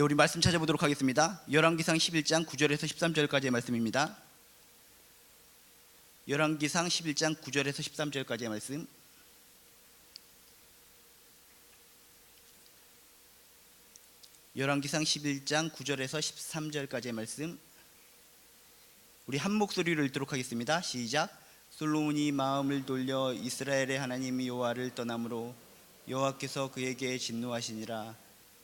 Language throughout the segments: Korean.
우리 말씀 찾아보도록 하겠습니다. 열왕기상 11장 9절에서 13절까지의 말씀입니다. 열왕기상 11장 9절에서 13절까지의 말씀. 열왕기상 11장 9절에서 13절까지의 말씀. 우리 한 목소리로 읽도록 하겠습니다. 시작. 솔로몬이 마음을 돌려 이스라엘의 하나님 여호와를 떠남으로 여호와께서 그에게 진노하시니라.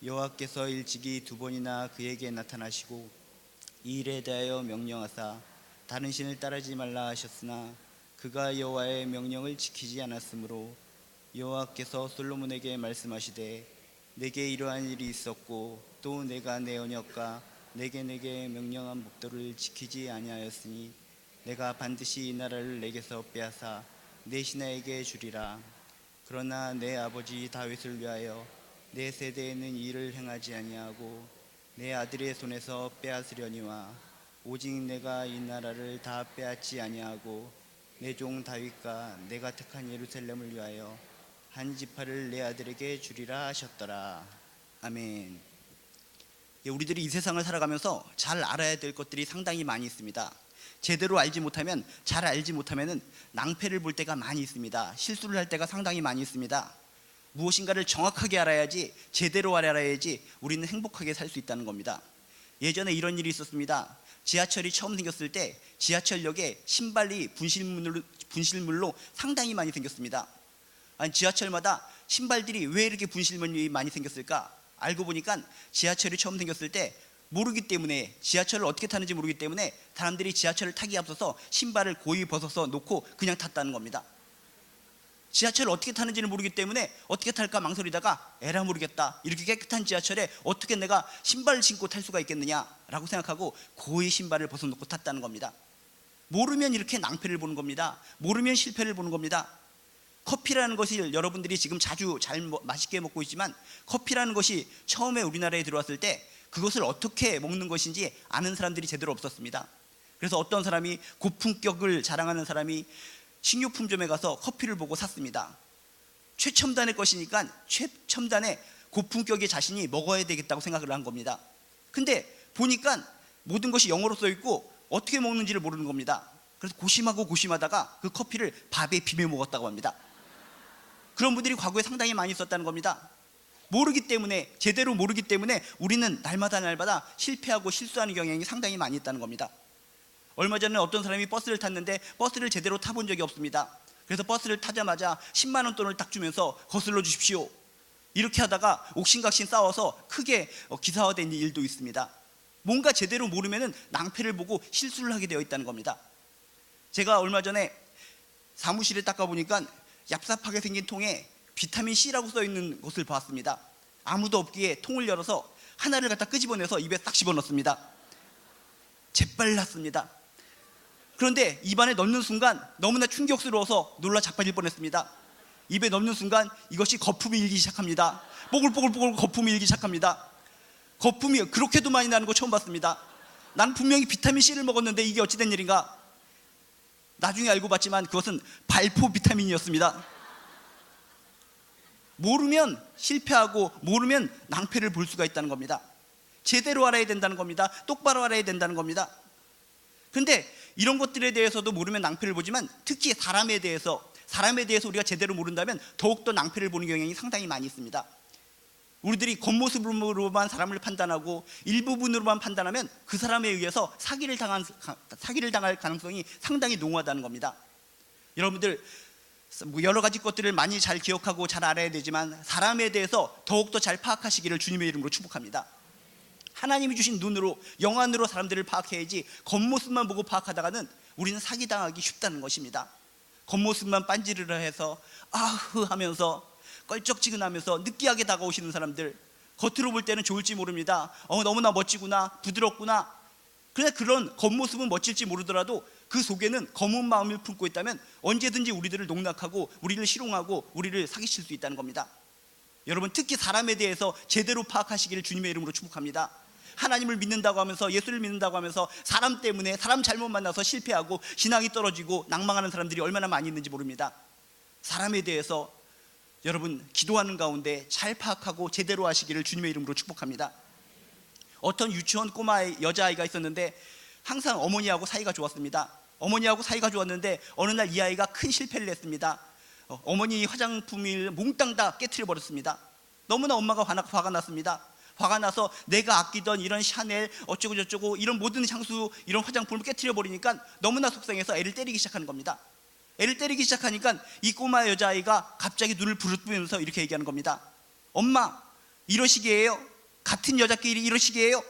여호와께서 일찍이 두 번이나 그에게 나타나시고 이 일에 대하여 명령하사 다른 신을 따르지 말라 하셨으나 그가 여호와의 명령을 지키지 않았으므로 여호와께서 솔로몬에게 말씀하시되 내게 이러한 일이 있었고 또 내가 내 언약과 내게 명령한 법도를 지키지 아니하였으니 내가 반드시 이 나라를 내게서 빼앗아 내 신하에게 주리라. 그러나 내 아버지 다윗을 위하여 내 세대에는 이 일을 행하지 아니하고 내 아들의 손에서 빼앗으려니와 오직 내가 이 나라를 다 빼앗지 아니하고 내 종 다윗과 내가 택한 예루살렘을 위하여 한 지파를 내 아들에게 주리라 하셨더라. 아멘. 우리들이 이 세상을 살아가면서 잘 알아야 될 것들이 상당히 많이 있습니다. 제대로 알지 못하면, 잘 알지 못하면 낭패를 볼 때가 많이 있습니다. 실수를 할 때가 상당히 많이 있습니다. 무엇인가를 정확하게 알아야지, 제대로 알아야지 우리는 행복하게 살 수 있다는 겁니다. 예전에 이런 일이 있었습니다. 지하철이 처음 생겼을 때 지하철역에 신발이 분실물로 상당히 많이 생겼습니다. 아니, 지하철마다 신발들이 왜 이렇게 분실물이 많이 생겼을까? 알고 보니까 지하철이 처음 생겼을 때 모르기 때문에, 지하철을 어떻게 타는지 모르기 때문에 사람들이 지하철을 타기에 앞서서 신발을 고이 벗어서 놓고 그냥 탔다는 겁니다. 지하철을 어떻게 타는지를 모르기 때문에 어떻게 탈까 망설이다가 에라 모르겠다, 이렇게 깨끗한 지하철에 어떻게 내가 신발을 신고 탈 수가 있겠느냐라고 생각하고 고이 신발을 벗어놓고 탔다는 겁니다. 모르면 이렇게 낭패를 보는 겁니다. 모르면 실패를 보는 겁니다. 커피라는 것이 여러분들이 지금 자주 맛있게 먹고 있지만, 커피라는 것이 처음에 우리나라에 들어왔을 때 그것을 어떻게 먹는 것인지 아는 사람들이 제대로 없었습니다. 그래서 어떤 사람이, 고품격을 자랑하는 사람이 식료품점에 가서 커피를 보고 샀습니다. 최첨단의 것이니까 최첨단의 고품격의 자신이 먹어야 되겠다고 생각을 한 겁니다. 근데 보니까 모든 것이 영어로 써 있고 어떻게 먹는지를 모르는 겁니다. 그래서 고심하다가 그 커피를 밥에 비벼 먹었다고 합니다. 그런 분들이 과거에 상당히 많이 있었다는 겁니다. 모르기 때문에, 제대로 모르기 때문에 우리는 날마다 실패하고 실수하는 경향이 상당히 많이 있다는 겁니다. 얼마 전에 어떤 사람이 버스를 탔는데 버스를 제대로 타본 적이 없습니다. 그래서 버스를 타자마자 10만 원 돈을 딱 주면서 거슬러 주십시오, 이렇게 하다가 옥신각신 싸워서 크게 기사화된 일도 있습니다. 뭔가 제대로 모르면 낭패를 보고 실수를 하게 되어 있다는 겁니다. 제가 얼마 전에 사무실에 닦아보니까 얍삽하게 생긴 통에 비타민 C라고 써있는 것을 봤습니다. 아무도 없기에 통을 열어서 하나를 갖다 끄집어내서 입에 딱 집어넣습니다. 재빨랐습니다. 그런데 입안에 넣는 순간 너무나 충격스러워서 놀라 자빠질 뻔했습니다. 입에 넣는 순간 이것이 거품이 일기 시작합니다. 뽀글뽀글 거품이 일기 시작합니다. 거품이 그렇게도 많이 나는 거 처음 봤습니다. 난 분명히 비타민 C를 먹었는데 이게 어찌된 일인가? 나중에 알고 봤지만 그것은 발포 비타민이었습니다. 모르면 실패하고 모르면 낭패를 볼 수가 있다는 겁니다. 제대로 알아야 된다는 겁니다. 똑바로 알아야 된다는 겁니다. 근데 이런 것들에 대해서도 모르면 낭패를 보지만, 특히 사람에 대해서 우리가 제대로 모른다면 더욱더 낭패를 보는 경향이 상당히 많이 있습니다. 우리들이 겉모습으로만 사람을 판단하고 일부분으로만 판단하면 그 사람에 의해서 사기를 당할 가능성이 상당히 농후하다는 겁니다. 여러분들 여러 가지 것들을 많이 잘 기억하고 잘 알아야 되지만 사람에 대해서 더욱더 잘 파악하시기를 주님의 이름으로 축복합니다. 하나님이 주신 눈으로, 영안으로 사람들을 파악해야지 겉모습만 보고 파악하다가는 우리는 사기당하기 쉽다는 것입니다. 겉모습만 빤지르르 해서 아흐 하면서 껄쩍지근하면서 느끼하게 다가오시는 사람들, 겉으로 볼 때는 좋을지 모릅니다. 너무나 멋지구나, 부드럽구나. 그러나 그런 겉모습은 멋질지 모르더라도 그 속에는 검은 마음을 품고 있다면 언제든지 우리들을 농락하고 우리를 실용하고 우리를 사기칠 수 있다는 겁니다. 여러분, 특히 사람에 대해서 제대로 파악하시기를 주님의 이름으로 축복합니다. 하나님을 믿는다고 하면서, 예수를 믿는다고 하면서 사람 때문에, 사람 잘못 만나서 실패하고 신앙이 떨어지고 낭망하는 사람들이 얼마나 많이 있는지 모릅니다. 사람에 대해서 여러분 기도하는 가운데 잘 파악하고 제대로 하시기를 주님의 이름으로 축복합니다. 어떤 유치원 꼬마 여자아이가 있었는데 항상 어머니하고 사이가 좋았습니다. 어머니하고 사이가 좋았는데 어느 날 이 아이가 큰 실패를 했습니다. 어머니 화장품을 몽땅 다 깨트려 버렸습니다. 너무나 엄마가 화가 났습니다. 화가 나서 내가 아끼던 이런 샤넬 어쩌고 저쩌고 이런 모든 향수 이런 화장품을 깨트려 버리니까 너무나 속상해서 애를 때리기 시작하는 겁니다. 애를 때리기 시작하니까 이 꼬마 여자아이가 갑자기 눈을 부릅뜨면서 이렇게 얘기하는 겁니다. 엄마, 이러시기에요? 같은 여자끼리 이러시기에요?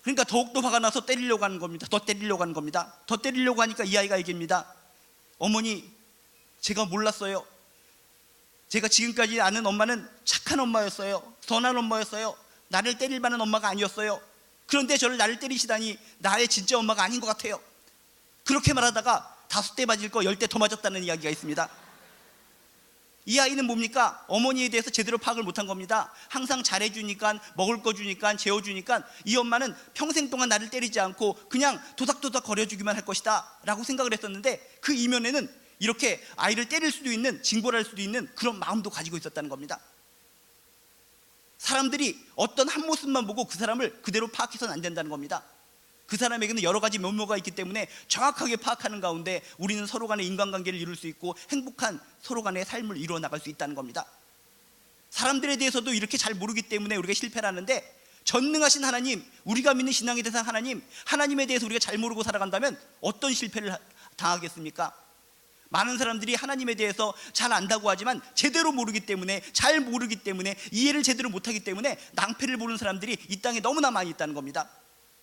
그러니까 더욱더 화가 나서 때리려고 하는 겁니다. 더 때리려고 하는 겁니다. 더 때리려고 하니까 이 아이가 얘기합니다. 어머니, 제가 몰랐어요. 제가 지금까지 아는 엄마는 착한 엄마였어요. 선한 엄마였어요. 나를 때릴 만한 엄마가 아니었어요. 그런데 나를 때리시다니 나의 진짜 엄마가 아닌 것 같아요. 그렇게 말하다가 5대 맞을 거 10대 더 맞았다는 이야기가 있습니다. 이 아이는 뭡니까? 어머니에 대해서 제대로 파악을 못한 겁니다. 항상 잘해주니까, 먹을 거 주니까, 재워주니까 이 엄마는 평생 동안 나를 때리지 않고 그냥 도닥도닥 거려주기만 할 것이다 라고 생각을 했었는데, 그 이면에는 이렇게 아이를 때릴 수도 있는, 징벌할 수도 있는 그런 마음도 가지고 있었다는 겁니다. 사람들이 어떤 한 모습만 보고 그 사람을 그대로 파악해서는 안 된다는 겁니다. 그 사람에게는 여러 가지 면모가 있기 때문에 정확하게 파악하는 가운데 우리는 서로 간의 인간관계를 이룰 수 있고 행복한 서로 간의 삶을 이루어 나갈 수 있다는 겁니다. 사람들에 대해서도 이렇게 잘 모르기 때문에 우리가 실패를 하는데, 전능하신 하나님, 우리가 믿는 신앙의 대상 하나님에 대해서 우리가 잘 모르고 살아간다면 어떤 실패를 당하겠습니까? 많은 사람들이 하나님에 대해서 잘 안다고 하지만 제대로 모르기 때문에, 잘 모르기 때문에, 이해를 제대로 못하기 때문에 낭패를 보는 사람들이 이 땅에 너무나 많이 있다는 겁니다.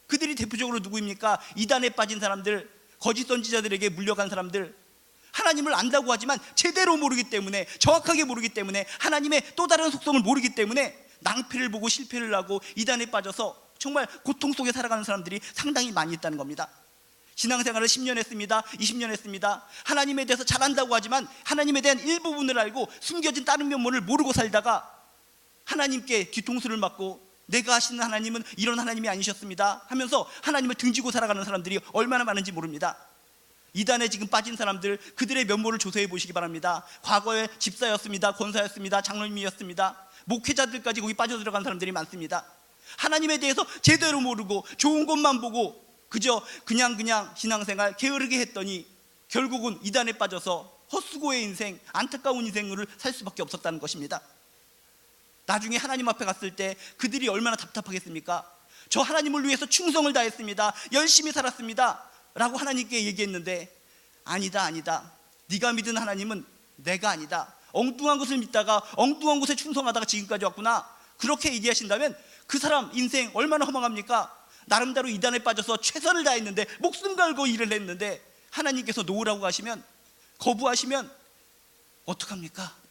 그들이 대표적으로 누구입니까? 이단에 빠진 사람들, 거짓 선지자들에게 물려간 사람들, 하나님을 안다고 하지만 제대로 모르기 때문에, 정확하게 모르기 때문에, 하나님의 또 다른 속성을 모르기 때문에 낭패를 보고 실패를 하고 이단에 빠져서 정말 고통 속에 살아가는 사람들이 상당히 많이 있다는 겁니다. 신앙생활을 10년 했습니다. 20년 했습니다. 하나님에 대해서 잘 안다고 하지만 하나님에 대한 일부분을 알고 숨겨진 다른 면모를 모르고 살다가 하나님께 뒤통수를 맞고 내가 하시는 하나님은 이런 하나님이 아니셨습니다 하면서 하나님을 등지고 살아가는 사람들이 얼마나 많은지 모릅니다. 이단에 지금 빠진 사람들, 그들의 면모를 조사해 보시기 바랍니다. 과거에 집사였습니다, 권사였습니다, 장로님이었습니다, 목회자들까지 거기 빠져들어간 사람들이 많습니다. 하나님에 대해서 제대로 모르고 좋은 것만 보고 그저 그냥 신앙생활 게으르게 했더니 결국은 이단에 빠져서 헛수고의 인생, 안타까운 인생을 살 수밖에 없었다는 것입니다. 나중에 하나님 앞에 갔을 때 그들이 얼마나 답답하겠습니까? 저 하나님을 위해서 충성을 다했습니다, 열심히 살았습니다 라고 하나님께 얘기했는데, 아니다, 네가 믿은 하나님은 내가 아니다, 엉뚱한 것을 믿다가 엉뚱한 것에 충성하다가 지금까지 왔구나, 그렇게 얘기하신다면 그 사람 인생 얼마나 허망합니까? 나름대로 이단에 빠져서 최선을 다했는데, 목숨 걸고 일을 했는데 하나님께서 놓으라고 하시면, 거부하시면 어떡합니까?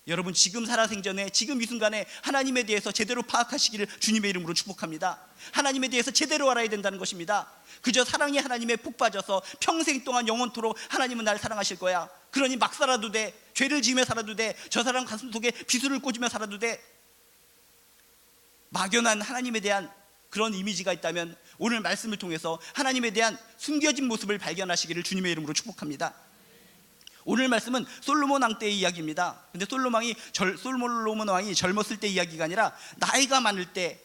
여러분, 지금 살아생전에, 지금 이 순간에 하나님에 대해서 제대로 파악하시기를 주님의 이름으로 축복합니다. 하나님에 대해서 제대로 알아야 된다는 것입니다. 그저 사랑이 하나님에 푹 빠져서 평생 동안 영원토록 하나님은 날 사랑하실 거야, 그러니 막 살아도 돼, 죄를 지으며 살아도 돼, 저 사람 가슴 속에 비수를 꽂으며 살아도 돼, 막연한 하나님에 대한 그런 이미지가 있다면 오늘 말씀을 통해서 하나님에 대한 숨겨진 모습을 발견하시기를 주님의 이름으로 축복합니다. 오늘 말씀은 솔로몬 왕 때의 이야기입니다. 근데 솔로몬 왕이 젊었을 때 이야기가 아니라 나이가 많을 때,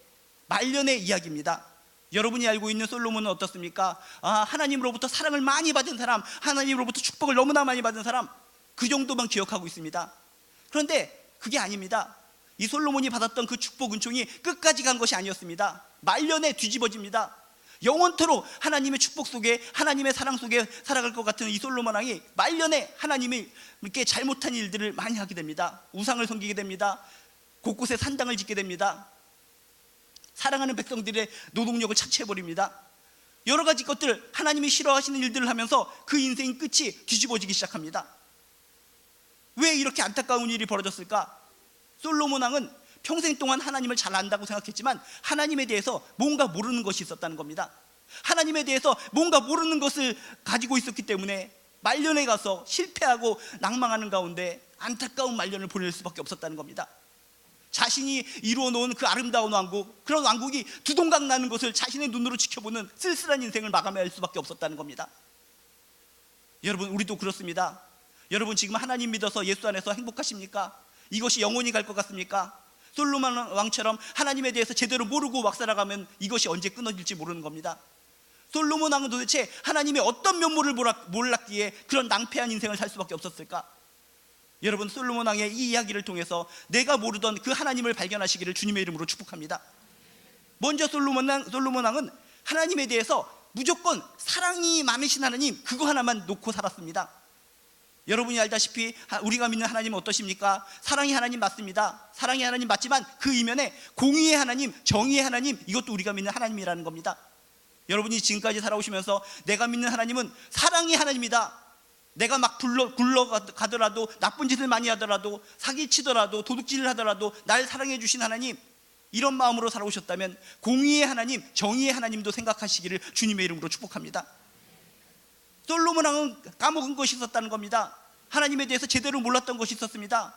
말년의 이야기입니다. 여러분이 알고 있는 솔로몬은 어떻습니까? 하나님으로부터 사랑을 많이 받은 사람, 하나님으로부터 축복을 너무나 많이 받은 사람, 그 정도만 기억하고 있습니다. 그런데 그게 아닙니다. 이 솔로몬이 받았던 그 축복 은총이 끝까지 간 것이 아니었습니다. 말년에 뒤집어집니다. 영원토록 하나님의 축복 속에, 하나님의 사랑 속에 살아갈 것 같은 이 솔로몬 왕이 말년에 하나님이 이렇게 잘못한 일들을 많이 하게 됩니다. 우상을 섬기게 됩니다. 곳곳에 산당을 짓게 됩니다. 사랑하는 백성들의 노동력을 착취해버립니다. 여러 가지 것들, 하나님이 싫어하시는 일들을 하면서 그 인생 끝이 뒤집어지기 시작합니다. 왜 이렇게 안타까운 일이 벌어졌을까? 솔로몬 왕은 평생 동안 하나님을 잘 안다고 생각했지만 하나님에 대해서 뭔가 모르는 것이 있었다는 겁니다. 하나님에 대해서 뭔가 모르는 것을 가지고 있었기 때문에 말년에 가서 실패하고 낭망하는 가운데 안타까운 말년을 보낼 수밖에 없었다는 겁니다. 자신이 이루어 놓은 그 아름다운 왕국, 그런 왕국이 두동강 나는 것을 자신의 눈으로 지켜보는 쓸쓸한 인생을 마감해야 할 수밖에 없었다는 겁니다. 여러분, 우리도 그렇습니다. 여러분, 지금 하나님 믿어서 예수 안에서 행복하십니까? 이것이 영원히 갈 것 같습니까? 솔로몬 왕처럼 하나님에 대해서 제대로 모르고 막 살아가면 이것이 언제 끊어질지 모르는 겁니다. 솔로몬 왕은 도대체 하나님의 어떤 면모를 몰랐기에 그런 낭패한 인생을 살 수밖에 없었을까? 여러분, 솔로몬 왕의 이 이야기를 통해서 내가 모르던 그 하나님을 발견하시기를 주님의 이름으로 축복합니다. 먼저 솔로몬 왕은 하나님에 대해서 무조건 사랑이 많으신 하나님, 그거 하나만 놓고 살았습니다. 여러분이 알다시피 우리가 믿는 하나님은 어떠십니까? 사랑의 하나님 맞습니다. 사랑의 하나님 맞지만 그 이면에 공의의 하나님, 정의의 하나님, 이것도 우리가 믿는 하나님이라는 겁니다. 여러분이 지금까지 살아오시면서 내가 믿는 하나님은 사랑의 하나님이다, 내가 막 굴러가더라도, 나쁜 짓을 많이 하더라도, 사기치더라도, 도둑질을 하더라도 날 사랑해 주신 하나님, 이런 마음으로 살아오셨다면 공의의 하나님, 정의의 하나님도 생각하시기를 주님의 이름으로 축복합니다. 솔로몬 왕은 까먹은 것이 있었다는 겁니다. 하나님에 대해서 제대로 몰랐던 것이 있었습니다.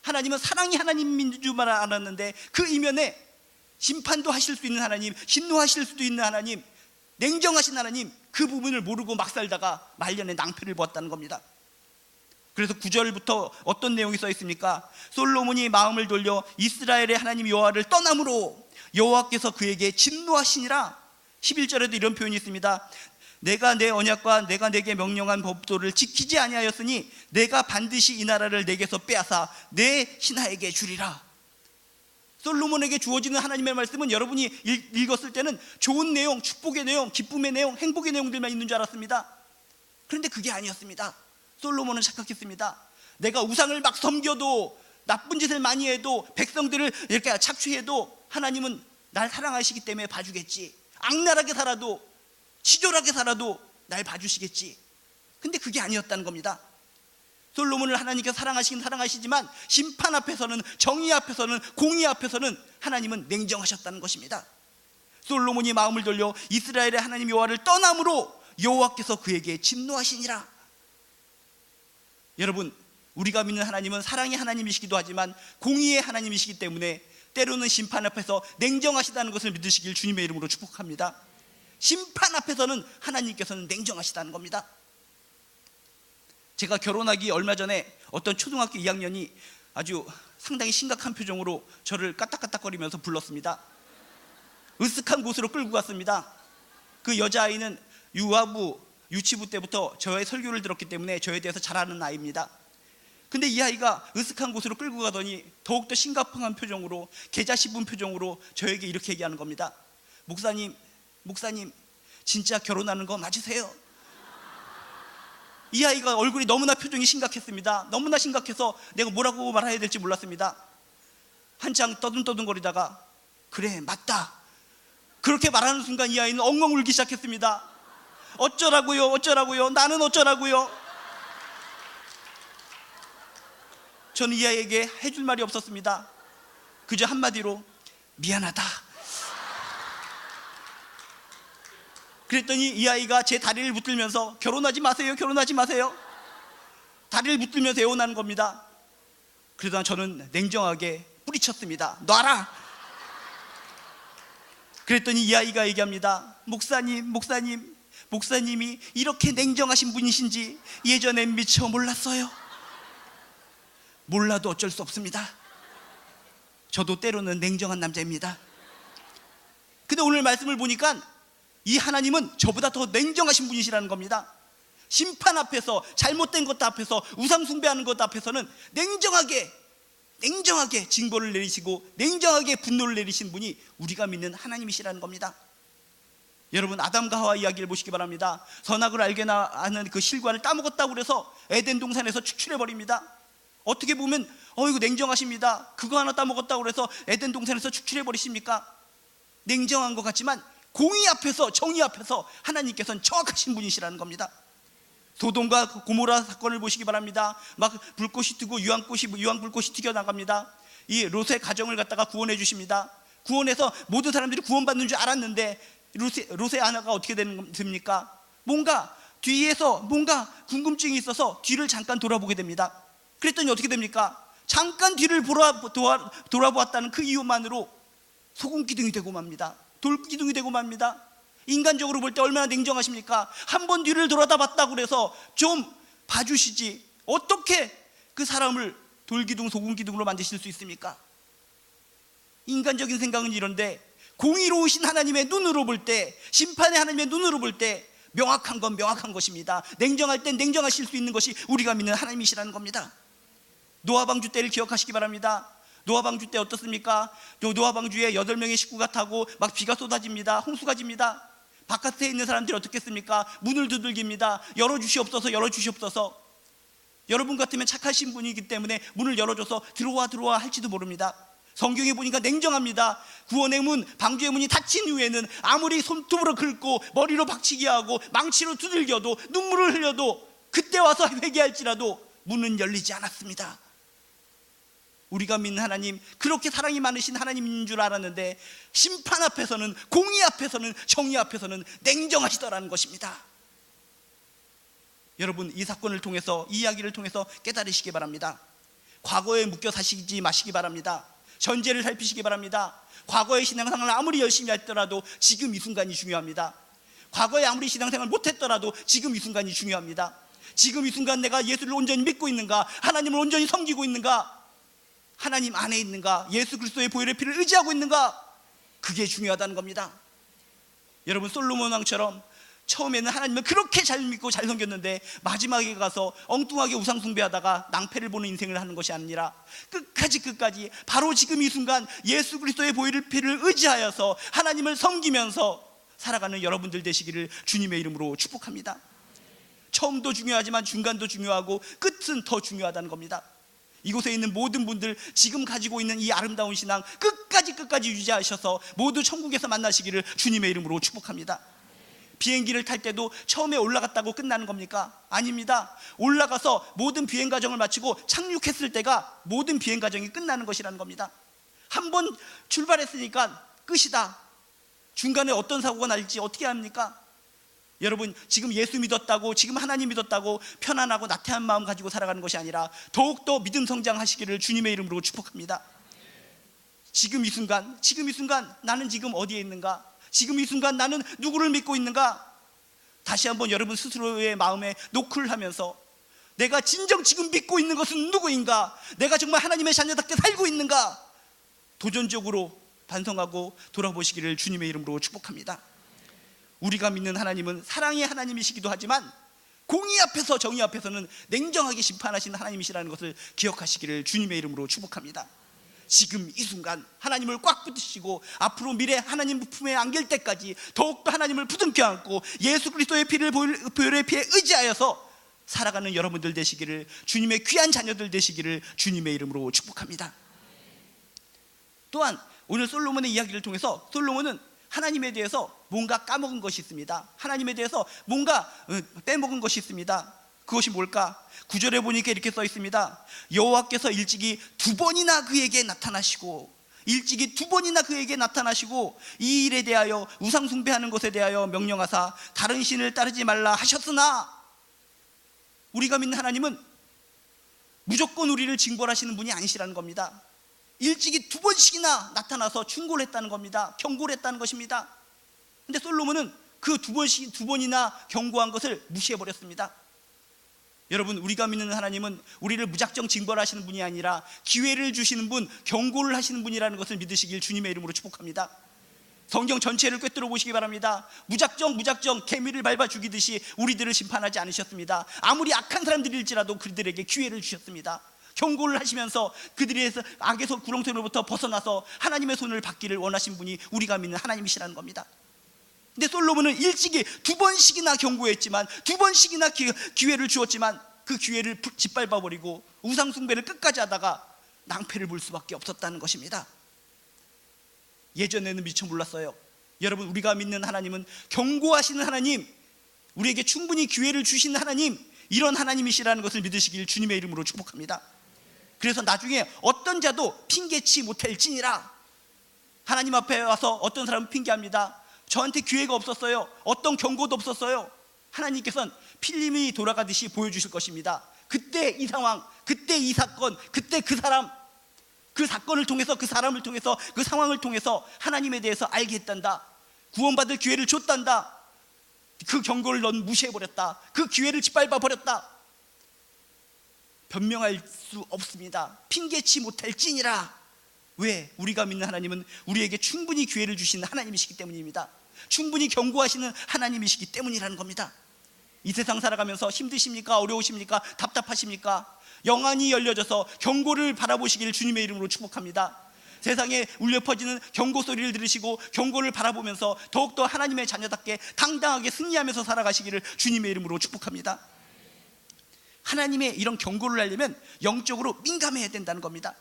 하나님은 사랑이 하나님인 줄만 알았는데 그 이면에 심판도 하실 수 있는 하나님, 진노하실 수도 있는 하나님, 냉정하신 하나님, 그 부분을 모르고 막 살다가 말년에 낭패를 보았다는 겁니다. 그래서 9절부터 어떤 내용이 써 있습니까? 솔로몬이 마음을 돌려 이스라엘의 하나님 여호와를 떠남으로 여호와께서 그에게 진노하시니라. 11절에도 이런 표현이 있습니다. 내가 내 언약과 내가 내게 명령한 법도를 지키지 아니하였으니 내가 반드시 이 나라를 내게서 빼앗아 내 신하에게 주리라. 솔로몬에게 주어지는 하나님의 말씀은 여러분이 읽었을 때는 좋은 내용, 축복의 내용, 기쁨의 내용, 행복의 내용들만 있는 줄 알았습니다. 그런데 그게 아니었습니다. 솔로몬은 착각했습니다. 내가 우상을 막 섬겨도, 나쁜 짓을 많이 해도, 백성들을 이렇게 착취해도 하나님은 날 사랑하시기 때문에 봐주겠지. 악랄하게 살아도, 치졸하게 살아도 날 봐주시겠지. 근데 그게 아니었다는 겁니다. 솔로몬을 하나님께서 사랑하시긴 사랑하시지만 심판 앞에서는, 정의 앞에서는, 공의 앞에서는 하나님은 냉정하셨다는 것입니다. 솔로몬이 마음을 돌려 이스라엘의 하나님 여호와를 떠남으로 여호와께서 그에게 진노하시니라. 여러분, 우리가 믿는 하나님은 사랑의 하나님이시기도 하지만 공의의 하나님이시기 때문에 때로는 심판 앞에서 냉정하시다는 것을 믿으시길 주님의 이름으로 축복합니다. 심판 앞에서는 하나님께서는 냉정하시다는 겁니다. 제가 결혼하기 얼마 전에 어떤 초등학교 2학년이 아주 상당히 심각한 표정으로 저를 까딱까딱거리면서 불렀습니다. 으쓱한 곳으로 끌고 갔습니다. 그 여자아이는 유치부 때부터 저의 설교를 들었기 때문에 저에 대해서 잘 아는 아이입니다. 근데 이 아이가 으쓱한 곳으로 끌고 가더니 더욱더 심각한 표정으로, 계자 씹은 표정으로 저에게 이렇게 얘기하는 겁니다. 목사님, 진짜 결혼하는 거 맞으세요? 이 아이가 얼굴이 너무나 표정이 심각했습니다. 너무나 심각해서 내가 뭐라고 말해야 될지 몰랐습니다. 한창 떠듬떠듬거리다가 그래, 맞다, 그렇게 말하는 순간 이 아이는 엉엉 울기 시작했습니다. 어쩌라고요? 나는 어쩌라고요? 저는 이 아이에게 해줄 말이 없었습니다. 그저 한마디로 미안하다. 그랬더니 이 아이가 제 다리를 붙들면서 결혼하지 마세요, 다리를 붙들면서 애원하는 겁니다. 그러다 저는 냉정하게 뿌리쳤습니다. 놔라. 그랬더니 이 아이가 얘기합니다. 목사님이 이렇게 냉정하신 분이신지 예전엔 미처 몰랐어요. 몰라도 어쩔 수 없습니다. 저도 때로는 냉정한 남자입니다. 근데 오늘 말씀을 보니까 이 하나님은 저보다 더 냉정하신 분이시라는 겁니다. 심판 앞에서, 잘못된 것 앞에서, 우상 숭배하는 것 앞에서는 냉정하게 징벌을 내리시고 냉정하게 분노를 내리신 분이 우리가 믿는 하나님이시라는 겁니다. 여러분, 아담과 하와 이야기를 보시기 바랍니다. 선악을 알게 하는 그 실과를 따먹었다고 그래서 에덴 동산에서 축출해버립니다. 어떻게 보면 이거 냉정하십니다. 그거 하나 따먹었다고 그래서 에덴 동산에서 축출해버리십니까? 냉정한 것 같지만 공의 앞에서, 정의 앞에서 하나님께서는 정확하신 분이시라는 겁니다. 소돔과 고모라 사건을 보시기 바랍니다. 막 불꽃이 튀고 유황불꽃이 튀겨나갑니다. 이 롯의 가정을 갖다가 구원해 주십니다. 구원해서 모든 사람들이 구원받는 줄 알았는데 롯의 아내가 어떻게 됩니까? 뭔가 뒤에서 뭔가 궁금증이 있어서 뒤를 잠깐 돌아보게 됩니다. 그랬더니 어떻게 됩니까? 잠깐 뒤를 돌아보았다는 그 이유만으로 소금기둥이 되고 맙니다. 돌기둥이 되고 맙니다. 인간적으로 볼 때 얼마나 냉정하십니까? 한 번 뒤를 돌아다봤다고 그래서 좀 봐주시지 어떻게 그 사람을 돌기둥, 소금기둥으로 만드실 수 있습니까? 인간적인 생각은 이런데 공의로우신 하나님의 눈으로 볼 때, 심판의 하나님의 눈으로 볼 때 명확한 건 명확한 것입니다. 냉정할 땐 냉정하실 수 있는 것이 우리가 믿는 하나님이시라는 겁니다. 노아 방주 때를 기억하시기 바랍니다. 노아 방주 때 어떻습니까? 노아 방주에 8명의 식구가 타고 막 비가 쏟아집니다. 홍수가 집니다. 바깥에 있는 사람들이 어떻겠습니까? 문을 두들깁니다. 열어주시옵소서, 열어주시옵소서. 여러분 같으면 착하신 분이기 때문에 문을 열어줘서 들어와 할지도 모릅니다. 성경에 보니까 냉정합니다. 구원의 문, 방주의 문이 닫힌 후에는 아무리 손톱으로 긁고 머리로 박치기 하고 망치로 두들겨도 눈물을 흘려도 그때 와서 회개할지라도 문은 열리지 않았습니다. 우리가 믿는 하나님, 그렇게 사랑이 많으신 하나님인 줄 알았는데 심판 앞에서는, 공의 앞에서는, 정의 앞에서는 냉정하시더라는 것입니다. 여러분, 이 사건을 통해서, 이 이야기를 통해서 깨달으시기 바랍니다. 과거에 묶여 사시지 마시기 바랍니다. 현재를 살피시기 바랍니다. 과거의 신앙생활을 아무리 열심히 했더라도 지금 이 순간이 중요합니다. 과거에 아무리 신앙생활을 못했더라도 지금 이 순간이 중요합니다. 지금 이 순간 내가 예수를 온전히 믿고 있는가, 하나님을 온전히 섬기고 있는가, 하나님 안에 있는가, 예수 그리스도의 보혈의 피를 의지하고 있는가, 그게 중요하다는 겁니다. 여러분, 솔로몬 왕처럼 처음에는 하나님을 그렇게 잘 믿고 잘 섬겼는데 마지막에 가서 엉뚱하게 우상 숭배하다가 낭패를 보는 인생을 하는 것이 아니라 끝까지 바로 지금 이 순간 예수 그리스도의 보혈의 피를 의지하여서 하나님을 섬기면서 살아가는 여러분들 되시기를 주님의 이름으로 축복합니다. 처음도 중요하지만 중간도 중요하고 끝은 더 중요하다는 겁니다. 이곳에 있는 모든 분들, 지금 가지고 있는 이 아름다운 신앙 끝까지 유지하셔서 모두 천국에서 만나시기를 주님의 이름으로 축복합니다. 비행기를 탈 때도 처음에 올라갔다고 끝나는 겁니까? 아닙니다. 올라가서 모든 비행 과정을 마치고 착륙했을 때가 모든 비행 과정이 끝나는 것이라는 겁니다. 한번 출발했으니까 끝이다. 중간에 어떤 사고가 날지 어떻게 합니까? 여러분, 지금 예수 믿었다고, 지금 하나님 믿었다고 편안하고 나태한 마음 가지고 살아가는 것이 아니라 더욱더 믿음 성장하시기를 주님의 이름으로 축복합니다. 지금 이 순간 나는 지금 어디에 있는가? 지금 이 순간 나는 누구를 믿고 있는가? 다시 한번 여러분 스스로의 마음에 노크를 하면서 내가 진정 지금 믿고 있는 것은 누구인가? 내가 정말 하나님의 자녀답게 살고 있는가? 도전적으로 반성하고 돌아보시기를 주님의 이름으로 축복합니다. 우리가 믿는 하나님은 사랑의 하나님이시기도 하지만 공의 앞에서, 정의 앞에서는 냉정하게 심판하시는 하나님이시라는 것을 기억하시기를 주님의 이름으로 축복합니다. 지금 이 순간 하나님을 꽉 붙이시고 앞으로 미래 하나님 품에 안길 때까지 더욱더 하나님을 부둥켜 안고 예수 그리스도의 피를, 보혈의 피에 의지하여서 살아가는 여러분들 되시기를, 주님의 귀한 자녀들 되시기를 주님의 이름으로 축복합니다. 또한 오늘 솔로몬의 이야기를 통해서 솔로몬은 하나님에 대해서 뭔가 까먹은 것이 있습니다. 하나님에 대해서 뭔가 빼먹은 것이 있습니다. 그것이 뭘까? 9절에 보니까 이렇게 써 있습니다. 여호와께서 일찍이 2번이나 그에게 나타나시고, 일찍이 2번이나 그에게 나타나시고 이 일에 대하여, 우상 숭배하는 것에 대하여 명령하사 다른 신을 따르지 말라 하셨으나, 우리가 믿는 하나님은 무조건 우리를 징벌하시는 분이 아니시라는 겁니다. 일찍이 2번씩이나 나타나서 충고를 했다는 겁니다. 경고를 했다는 것입니다. 근데 솔로몬은 그 2번이나 경고한 것을 무시해버렸습니다. 여러분, 우리가 믿는 하나님은 우리를 무작정 징벌하시는 분이 아니라 기회를 주시는 분, 경고를 하시는 분이라는 것을 믿으시길 주님의 이름으로 축복합니다. 성경 전체를 꿰뚫어 보시기 바랍니다. 무작정 개미를 밟아 죽이듯이 우리들을 심판하지 않으셨습니다. 아무리 악한 사람들일지라도 그들에게 기회를 주셨습니다. 경고를 하시면서 그들에서 악의 구렁텅이로부터 벗어나서 하나님의 손을 받기를 원하신 분이 우리가 믿는 하나님이시라는 겁니다. 근데 솔로몬은 일찍이 2번씩이나 경고했지만, 2번씩이나 기회를 주었지만 그 기회를 짓밟아버리고 우상 숭배를 끝까지 하다가 낭패를 볼 수밖에 없었다는 것입니다. 예전에는 미처 몰랐어요. 여러분, 우리가 믿는 하나님은 경고하시는 하나님, 우리에게 충분히 기회를 주시는 하나님, 이런 하나님이시라는 것을 믿으시길 주님의 이름으로 축복합니다. 그래서 나중에 어떤 자도 핑계치 못할지니라. 하나님 앞에 와서 어떤 사람은 핑계합니다. 저한테 기회가 없었어요. 어떤 경고도 없었어요. 하나님께서는 필름이 돌아가듯이 보여주실 것입니다. 그때 이 상황, 그때 이 사건, 그때 그 사람, 그 사건을 통해서, 그 사람을 통해서, 그 상황을 통해서 하나님에 대해서 알게 했단다. 구원받을 기회를 줬단다. 그 경고를 넌 무시해버렸다. 그 기회를 짓밟아버렸다. 변명할 수 없습니다. 핑계치 못할지니라. 왜? 우리가 믿는 하나님은 우리에게 충분히 기회를 주시는 하나님이시기 때문입니다. 충분히 경고하시는 하나님이시기 때문이라는 겁니다. 이 세상 살아가면서 힘드십니까? 어려우십니까? 답답하십니까? 영안이 열려져서 경고를 바라보시길 주님의 이름으로 축복합니다. 세상에 울려 퍼지는 경고 소리를 들으시고 경고를 바라보면서 더욱더 하나님의 자녀답게 당당하게 승리하면서 살아가시기를 주님의 이름으로 축복합니다. 하나님의 이런 경고를 하려면 영적으로 민감해야 된다는 겁니다.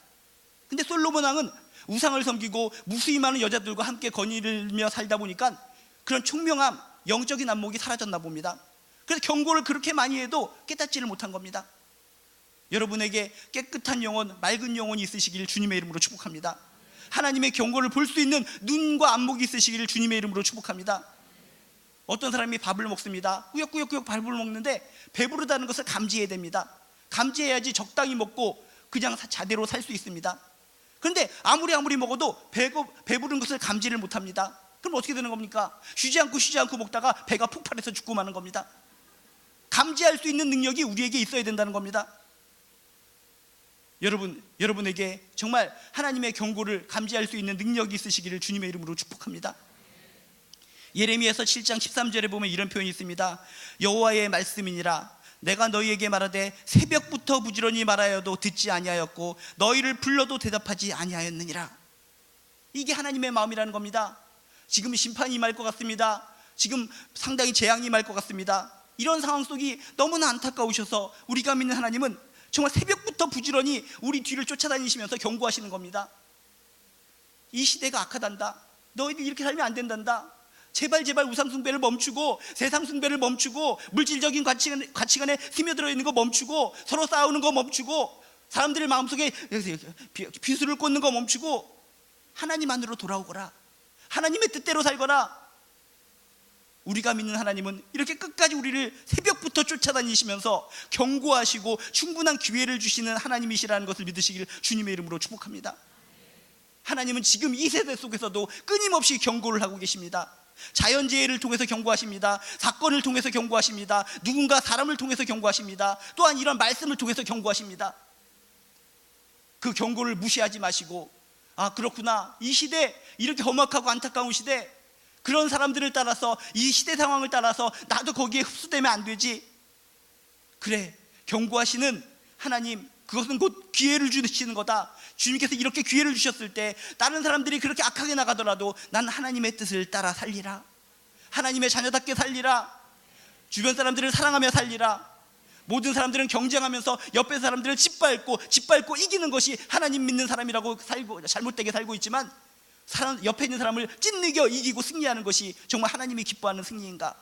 근데 솔로몬 왕은 우상을 섬기고 무수히 많은 여자들과 함께 거닐며 살다 보니까 그런 총명함, 영적인 안목이 사라졌나 봅니다. 그래서 경고를 그렇게 많이 해도 깨닫지를 못한 겁니다. 여러분에게 깨끗한 영혼, 맑은 영혼이 있으시길 주님의 이름으로 축복합니다. 하나님의 경고를 볼 수 있는 눈과 안목이 있으시기를 주님의 이름으로 축복합니다. 어떤 사람이 밥을 먹습니다. 꾸역꾸역 밥을 먹는데 배부르다는 것을 감지해야 됩니다. 감지해야지 적당히 먹고 그냥 자대로 살 수 있습니다. 그런데 아무리 먹어도 배부른 것을 감지를 못합니다. 그럼 어떻게 되는 겁니까? 쉬지 않고 먹다가 배가 폭발해서 죽고 마는 겁니다. 감지할 수 있는 능력이 우리에게 있어야 된다는 겁니다. 여러분에게 정말 하나님의 경고를 감지할 수 있는 능력이 있으시기를 주님의 이름으로 축복합니다. 예레미야서 7장 13절에 보면 이런 표현이 있습니다. 여호와의 말씀이니라. 내가 너희에게 말하되 새벽부터 부지런히 말하여도 듣지 아니하였고 너희를 불러도 대답하지 아니하였느니라. 이게 하나님의 마음이라는 겁니다. 지금 심판이 임할 것 같습니다. 지금 상당히 재앙이 임할 것 같습니다. 이런 상황 속이 너무나 안타까우셔서 우리가 믿는 하나님은 정말 새벽부터 부지런히 우리 뒤를 쫓아다니시면서 경고하시는 겁니다. 이 시대가 악하단다. 너희들 이렇게 살면 안 된단다. 제발 우상 숭배를 멈추고 세상 숭배를 멈추고 물질적인 가치관에 스며들어 있는 거 멈추고 서로 싸우는 거 멈추고 사람들의 마음속에 비수를 꽂는 거 멈추고 하나님 안으로 돌아오거라. 하나님의 뜻대로 살거라. 우리가 믿는 하나님은 이렇게 끝까지 우리를 새벽부터 쫓아다니시면서 경고하시고 충분한 기회를 주시는 하나님이시라는 것을 믿으시기를 주님의 이름으로 축복합니다. 하나님은 지금 이 세대 속에서도 끊임없이 경고를 하고 계십니다. 자연재해를 통해서 경고하십니다. 사건을 통해서 경고하십니다. 누군가 사람을 통해서 경고하십니다. 또한 이런 말씀을 통해서 경고하십니다. 그 경고를 무시하지 마시고, 아 그렇구나, 이 시대 이렇게 험악하고 안타까운 시대, 그런 사람들을 따라서 이 시대 상황을 따라서 나도 거기에 흡수되면 안 되지. 그래, 경고하시는 하나님, 그것은 곧 기회를 주시는 거다. 주님께서 이렇게 기회를 주셨을 때 다른 사람들이 그렇게 악하게 나가더라도 난 하나님의 뜻을 따라 살리라. 하나님의 자녀답게 살리라. 주변 사람들을 사랑하며 살리라. 모든 사람들은 경쟁하면서 옆에 사람들을 짓밟고 이기는 것이 하나님 믿는 사람이라고 살고 잘못되게 살고 있지만, 옆에 있는 사람을 찢이겨 이기고 승리하는 것이 정말 하나님이 기뻐하는 승리인가?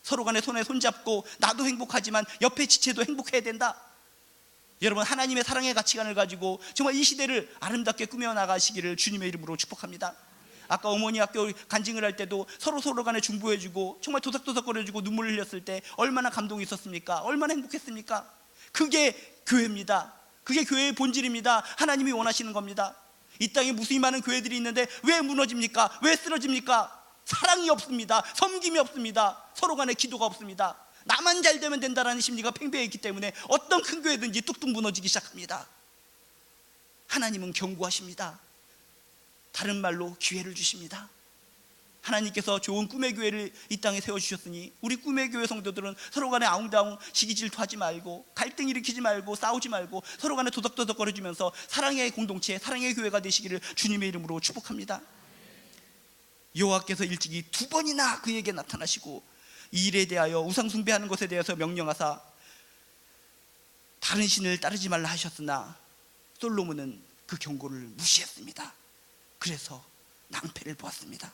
서로 간에 손에 손잡고 나도 행복하지만 옆에 지체도 행복해야 된다. 여러분, 하나님의 사랑의 가치관을 가지고 정말 이 시대를 아름답게 꾸며나가시기를 주님의 이름으로 축복합니다. 아까 어머니 학교 간증을 할 때도 서로 간에 중보해주고 정말 도석도석거려주고 눈물을 흘렸을 때 얼마나 감동이 있었습니까? 얼마나 행복했습니까? 그게 교회입니다. 그게 교회의 본질입니다. 하나님이 원하시는 겁니다. 이 땅에 무수히 많은 교회들이 있는데 왜 무너집니까? 왜 쓰러집니까? 사랑이 없습니다. 섬김이 없습니다. 서로 간에 기도가 없습니다. 나만 잘 되면 된다라는 심리가 팽배해 있기 때문에 어떤 큰 교회든지 뚝뚝 무너지기 시작합니다. 하나님은 경고하십니다. 다른 말로 기회를 주십니다. 하나님께서 좋은 꿈의 교회를 이 땅에 세워주셨으니 우리 꿈의 교회 성도들은 서로 간에 아웅다웅 시기 질투하지 말고 갈등 일으키지 말고 싸우지 말고 서로 간에 도덕도덕거려주면서 사랑의 공동체, 사랑의 교회가 되시기를 주님의 이름으로 축복합니다. 여호와께서 일찍이 2번이나 그에게 나타나시고 이 일에 대하여 우상 숭배하는 것에 대해서 명령하사 다른 신을 따르지 말라 하셨으나 솔로몬은 그 경고를 무시했습니다. 그래서 낭패를 보았습니다.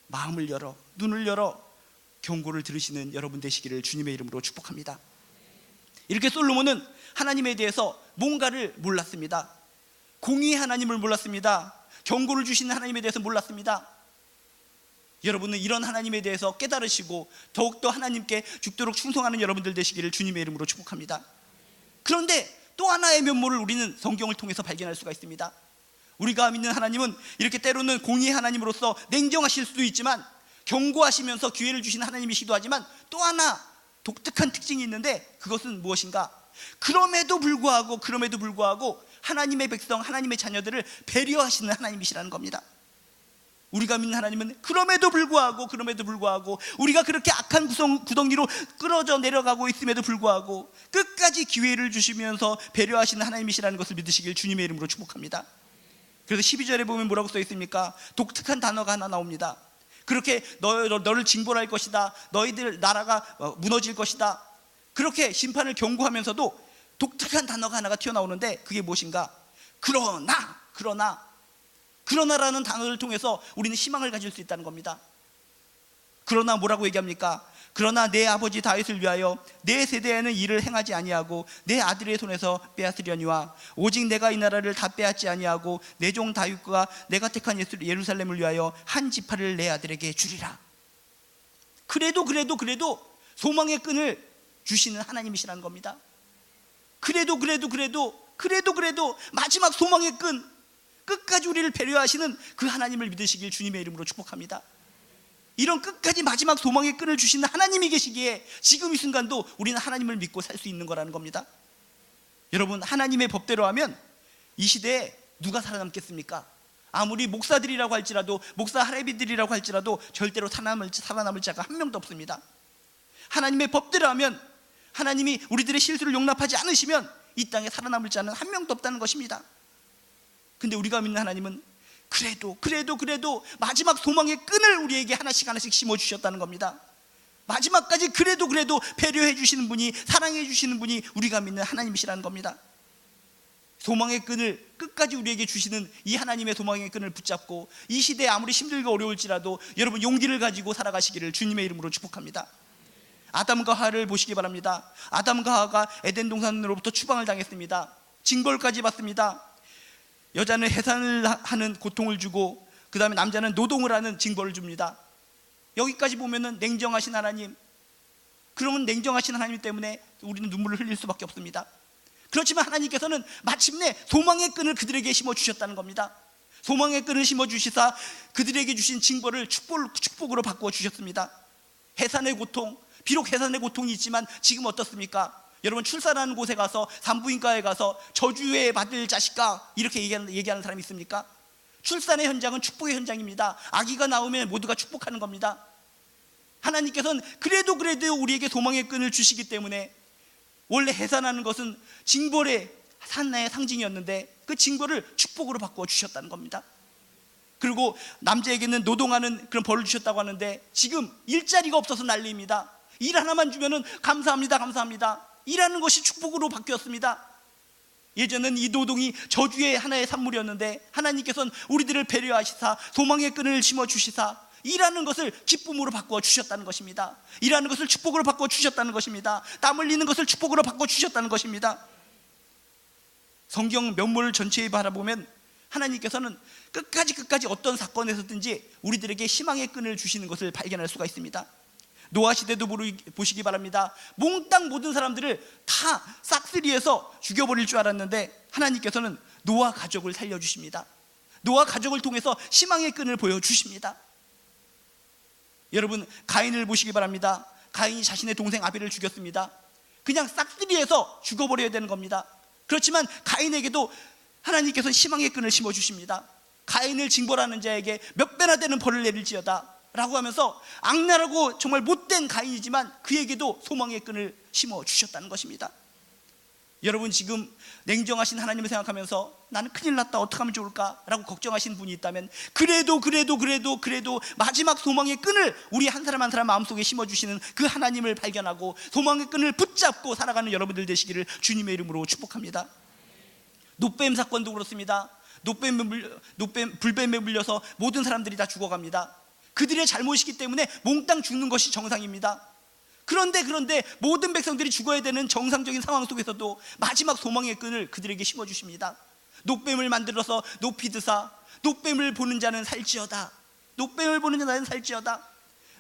마음을 열어, 눈을 열어 경고를 들으시는 여러분 되시기를 주님의 이름으로 축복합니다. 이렇게 솔로몬은 하나님에 대해서 뭔가를 몰랐습니다. 공의의 하나님을 몰랐습니다. 경고를 주시는 하나님에 대해서 몰랐습니다. 여러분은 이런 하나님에 대해서 깨달으시고 더욱더 하나님께 죽도록 충성하는 여러분들 되시기를 주님의 이름으로 축복합니다. 그런데 또 하나의 면모를 우리는 성경을 통해서 발견할 수가 있습니다. 우리가 믿는 하나님은 이렇게 때로는 공의의 하나님으로서 냉정하실 수도 있지만 경고하시면서 기회를 주시는 하나님이시기도 하지만 또 하나 독특한 특징이 있는데 그것은 무엇인가? 그럼에도 불구하고 하나님의 백성, 하나님의 자녀들을 배려하시는 하나님이시라는 겁니다. 우리가 믿는 하나님은 그럼에도 불구하고 우리가 그렇게 악한 구덩이로 끌어져 내려가고 있음에도 불구하고 끝까지 기회를 주시면서 배려하시는 하나님이시라는 것을 믿으시길 주님의 이름으로 축복합니다. 그래서 12절에 보면 뭐라고 써 있습니까? 독특한 단어가 하나 나옵니다. 그렇게 너를 징벌할 것이다, 너희들 나라가 무너질 것이다, 그렇게 심판을 경고하면서도 독특한 단어가 하나가 튀어나오는데 그게 무엇인가? 그러나라는 단어를 통해서 우리는 희망을 가질 수 있다는 겁니다. 그러나 뭐라고 얘기합니까? 그러나 내 아버지 다윗을 위하여 내 세대에는 이를 행하지 아니하고 내 아들의 손에서 빼앗으려니와 오직 내가 이 나라를 다 빼앗지 아니하고 내 종 다윗과 내가 택한 예루살렘을 위하여 한 지파를 내 아들에게 주리라. 그래도 소망의 끈을 주시는 하나님이시라는 겁니다. 그래도 마지막 소망의 끈, 끝까지 우리를 배려하시는 그 하나님을 믿으시길 주님의 이름으로 축복합니다. 이런 끝까지 마지막 소망의 끈을 주시는 하나님이 계시기에 지금 이 순간도 우리는 하나님을 믿고 살 수 있는 거라는 겁니다. 여러분, 하나님의 법대로 하면 이 시대에 누가 살아남겠습니까? 아무리 목사들이라고 할지라도, 목사 할애비들이라고 할지라도 절대로 살아남을 자가 한 명도 없습니다. 하나님의 법대로 하면, 하나님이 우리들의 실수를 용납하지 않으시면 이 땅에 살아남을 자는 한 명도 없다는 것입니다. 근데 우리가 믿는 하나님은 그래도 마지막 소망의 끈을 우리에게 하나씩 심어주셨다는 겁니다. 마지막까지 그래도 배려해 주시는 분이, 사랑해 주시는 분이 우리가 믿는 하나님이시라는 겁니다. 소망의 끈을 끝까지 우리에게 주시는 이 하나님의 소망의 끈을 붙잡고 이 시대에 아무리 힘들고 어려울지라도 여러분 용기를 가지고 살아가시기를 주님의 이름으로 축복합니다. 아담과 하와를 보시기 바랍니다. 아담과 하와가 에덴 동산으로부터 추방을 당했습니다. 징벌까지 받습니다. 여자는 해산을 하는 고통을 주고 그 다음에 남자는 노동을 하는 징벌을 줍니다. 여기까지 보면은 냉정하신 하나님, 그러면 냉정하신 하나님 때문에 우리는 눈물을 흘릴 수밖에 없습니다. 그렇지만 하나님께서는 마침내 소망의 끈을 그들에게 심어주셨다는 겁니다. 소망의 끈을 심어주시사 그들에게 주신 징벌을 축복으로 바꾸어 주셨습니다. 해산의 고통, 비록 해산의 고통이 있지만 지금 어떻습니까? 여러분, 출산하는 곳에 가서 산부인과에 가서 저주에 받을 자식아 이렇게 얘기하는 사람이 있습니까? 출산의 현장은 축복의 현장입니다. 아기가 나오면 모두가 축복하는 겁니다. 하나님께서는 그래도 우리에게 소망의 끈을 주시기 때문에, 원래 해산하는 것은 징벌의 하나의 상징이었는데 그 징벌을 축복으로 바꾸어 주셨다는 겁니다. 그리고 남자에게는 노동하는 그런 벌을 주셨다고 하는데 지금 일자리가 없어서 난리입니다. 일 하나만 주면은 감사합니다. 일하는 것이 축복으로 바뀌었습니다. 예전엔 이 노동이 저주의 하나의 산물이었는데 하나님께서는 우리들을 배려하시사 소망의 끈을 심어주시사 일하는 것을 기쁨으로 바꾸어 주셨다는 것입니다. 일하는 것을 축복으로 바꾸어 주셨다는 것입니다. 땀 흘리는 것을 축복으로 바꾸어 주셨다는 것입니다. 성경 면모를 전체에 바라보면 하나님께서는 끝까지 어떤 사건에서든지 우리들에게 희망의 끈을 주시는 것을 발견할 수가 있습니다. 노아 시대도 보시기 바랍니다. 몽땅 모든 사람들을 다 싹쓸이해서 죽여버릴 줄 알았는데 하나님께서는 노아 가족을 살려주십니다. 노아 가족을 통해서 희망의 끈을 보여주십니다. 여러분, 가인을 보시기 바랍니다. 가인이 자신의 동생 아벨을 죽였습니다. 그냥 싹쓸이해서 죽어버려야 되는 겁니다. 그렇지만 가인에게도 하나님께서 희망의 끈을 심어주십니다. 가인을 징벌하는 자에게 몇 배나 되는 벌을 내릴지어다 라고 하면서 악랄하고 정말 못된 가인이지만 그에게도 소망의 끈을 심어주셨다는 것입니다. 여러분, 지금 냉정하신 하나님을 생각하면서 나는 큰일 났다, 어떡하면 좋을까 라고 걱정하시는 분이 있다면 그래도 마지막 소망의 끈을 우리 한 사람 한 사람 마음속에 심어주시는 그 하나님을 발견하고 소망의 끈을 붙잡고 살아가는 여러분들 되시기를 주님의 이름으로 축복합니다. 노뱀 사건도 그렇습니다. 불뱀에 물려서 모든 사람들이 다 죽어갑니다. 그들의 잘못이기 때문에 몽땅 죽는 것이 정상입니다. 그런데 모든 백성들이 죽어야 되는 정상적인 상황 속에서도 마지막 소망의 끈을 그들에게 심어주십니다. 노뱀을 만들어서 높이 드사 노뱀을 보는 자는 살지어다. 노뱀을 보는 자는 살지어다.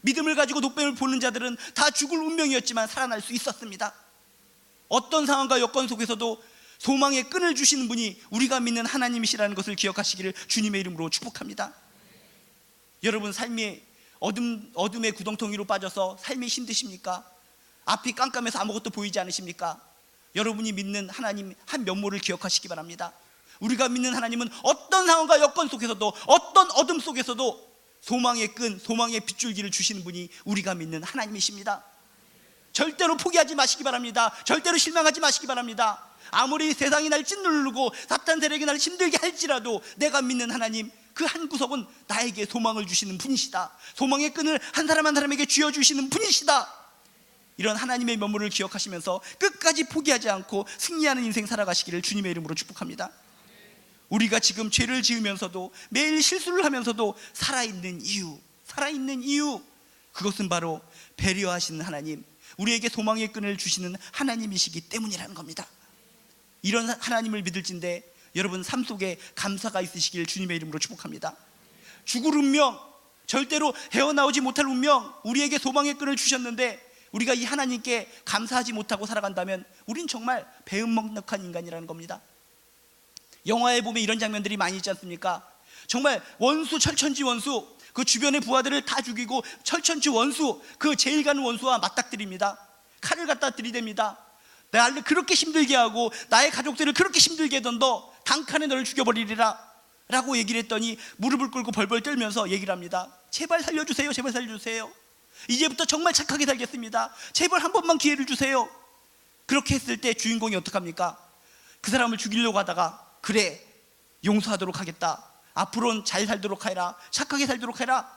믿음을 가지고 노뱀을 보는 자들은 다 죽을 운명이었지만 살아날 수 있었습니다. 어떤 상황과 여건 속에서도 소망의 끈을 주시는 분이 우리가 믿는 하나님이시라는 것을 기억하시기를 주님의 이름으로 축복합니다. 여러분, 삶이 어둠의 구덩텅이로 빠져서 삶이 힘드십니까? 앞이 깜깜해서 아무것도 보이지 않으십니까? 여러분이 믿는 하나님 한 면모를 기억하시기 바랍니다. 우리가 믿는 하나님은 어떤 상황과 여건 속에서도, 어떤 어둠 속에서도 소망의 끈, 소망의 빗줄기를 주시는 분이 우리가 믿는 하나님이십니다. 절대로 포기하지 마시기 바랍니다. 절대로 실망하지 마시기 바랍니다. 아무리 세상이 날 짓누르고 사탄 세력이 날 힘들게 할지라도 내가 믿는 하나님, 그 한 구석은 나에게 소망을 주시는 분이시다. 소망의 끈을 한 사람 한 사람에게 쥐어주시는 분이시다. 이런 하나님의 면모를 기억하시면서 끝까지 포기하지 않고 승리하는 인생 살아가시기를 주님의 이름으로 축복합니다. 우리가 지금 죄를 지으면서도 매일 실수를 하면서도 살아있는 이유, 그것은 바로 배려하시는 하나님, 우리에게 소망의 끈을 주시는 하나님이시기 때문이라는 겁니다. 이런 하나님을 믿을진데 여러분 삶 속에 감사가 있으시길 주님의 이름으로 축복합니다. 죽을 운명, 절대로 헤어나오지 못할 운명, 우리에게 소망의 끈을 주셨는데 우리가 이 하나님께 감사하지 못하고 살아간다면 우린 정말 배은망덕한 인간이라는 겁니다. 영화에 보면 이런 장면들이 많이 있지 않습니까? 정말 원수, 철천지 원수, 그 주변의 부하들을 다 죽이고 철천지 원수, 그 제일 가는 원수와 맞닥뜨립니다. 칼을 갖다 들이댑니다. 나를 그렇게 힘들게 하고 나의 가족들을 그렇게 힘들게 하던 너, 단칸에 너를 죽여버리리라 라고 얘기를 했더니 무릎을 꿇고 벌벌 떨면서 얘기를 합니다. 제발 살려주세요, 제발 살려주세요. 이제부터 정말 착하게 살겠습니다. 제발 한 번만 기회를 주세요. 그렇게 했을 때 주인공이 어떡합니까? 그 사람을 죽이려고 하다가 그래, 용서하도록 하겠다, 앞으로는 잘 살도록 해라, 착하게 살도록 해라,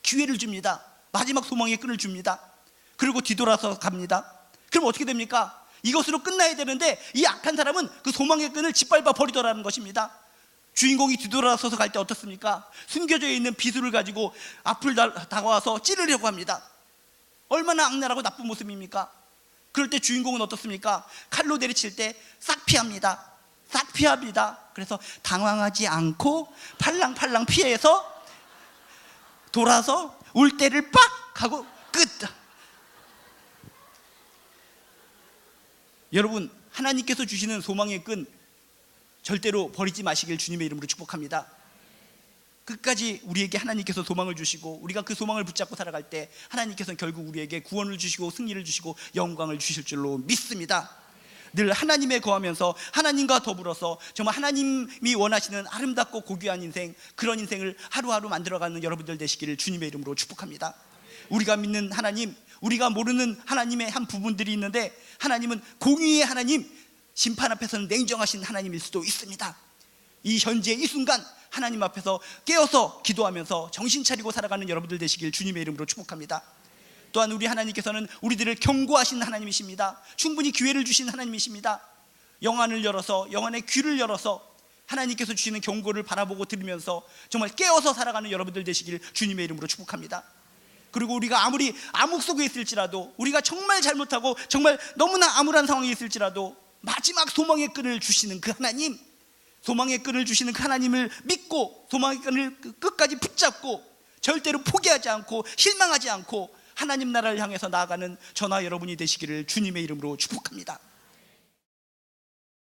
기회를 줍니다. 마지막 소망의 끈을 줍니다. 그리고 뒤돌아서 갑니다. 그럼 어떻게 됩니까? 이것으로 끝나야 되는데 이 악한 사람은 그 소망의 끈을 짓밟아 버리더라는 것입니다. 주인공이 뒤돌아서서 갈 때 어떻습니까? 숨겨져 있는 비수를 가지고 앞을 다가와서 찌르려고 합니다. 얼마나 악랄하고 나쁜 모습입니까? 그럴 때 주인공은 어떻습니까? 칼로 내리칠 때 싹 피합니다. 싹 피합니다. 그래서 당황하지 않고 팔랑팔랑 피해서 돌아서 울 때를 빡 하고 끝. 여러분, 하나님께서 주시는 소망의 끈 절대로 버리지 마시길 주님의 이름으로 축복합니다. 끝까지 우리에게 하나님께서 소망을 주시고 우리가 그 소망을 붙잡고 살아갈 때 하나님께서는 결국 우리에게 구원을 주시고 승리를 주시고 영광을 주실 줄로 믿습니다. 늘 하나님에 거하면서 하나님과 더불어서 정말 하나님이 원하시는 아름답고 고귀한 인생, 그런 인생을 하루하루 만들어가는 여러분들 되시기를 주님의 이름으로 축복합니다. 우리가 믿는 하나님, 우리가 모르는 하나님의 한 부분들이 있는데 하나님은 공의의 하나님, 심판 앞에서는 냉정하신 하나님일 수도 있습니다. 이 현재 이 순간 하나님 앞에서 깨어서 기도하면서 정신 차리고 살아가는 여러분들 되시길 주님의 이름으로 축복합니다. 또한 우리 하나님께서는 우리들을 경고하신 하나님이십니다. 충분히 기회를 주신 하나님이십니다. 영안을 열어서, 영안의 귀를 열어서 하나님께서 주시는 경고를 바라보고 들으면서 정말 깨어서 살아가는 여러분들 되시길 주님의 이름으로 축복합니다. 그리고 우리가 아무리 암흑 속에 있을지라도, 우리가 정말 잘못하고 정말 너무나 암울한 상황에 있을지라도 마지막 소망의 끈을 주시는 그 하나님, 소망의 끈을 주시는 그 하나님을 믿고 소망의 끈을 끝까지 붙잡고 절대로 포기하지 않고 실망하지 않고 하나님 나라를 향해서 나아가는 저나 여러분이 되시기를 주님의 이름으로 축복합니다.